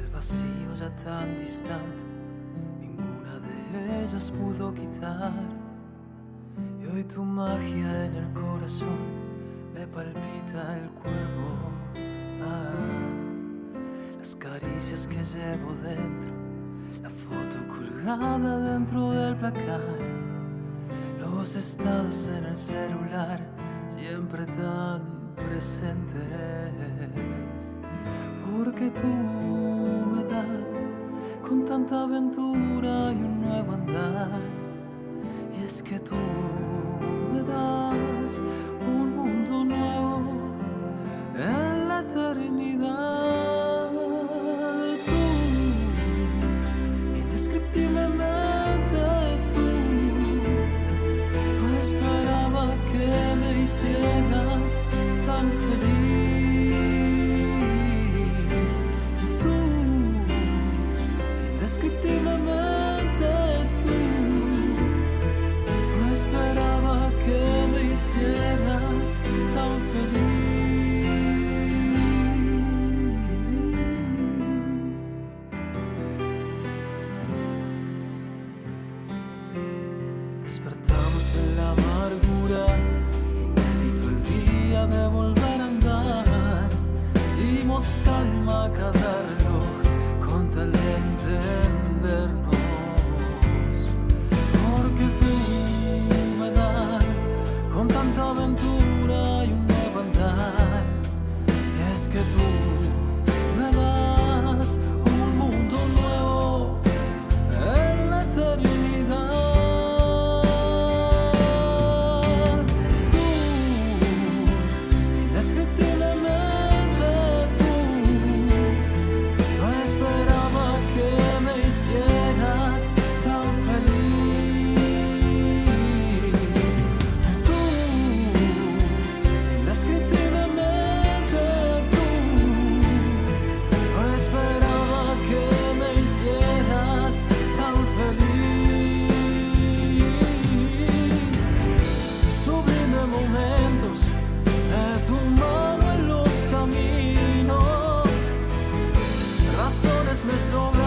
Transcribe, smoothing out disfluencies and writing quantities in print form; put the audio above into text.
el vacío ya tan distante, ninguna de ellas pudo quitar. Y hoy tu magia en el corazón me palpita el cuerpo. Las caricias que llevo dentro, la foto colgada dentro del placar, los estados en el celular siempre tan presentes. Porque tu humedad, con tanta aventura y un nuevo andar, y es que tú me das un mundo nuevo en la eternidad. Tú, indescriptiblemente tú, no esperaba que me hicieras tan feliz. Y tú, indescriptiblemente tú, no esperaba que me hicieras tan feliz. Despertamos en la amargura, inédito el día de volver a andar. Dimos calma a cada reloj con tal de entendernos. Porque tu humedad, con tanta aventura y un nuevo andar, y es que tú me das un mundo nuevo en la eternidad. Indescriptiblemente tú, no esperaba que me hicieras tan feliz. Tú, indescriptiblemente tú, no esperaba que me hicieras tan feliz. Sublime momentos de tu mano en los caminos, razones me sobran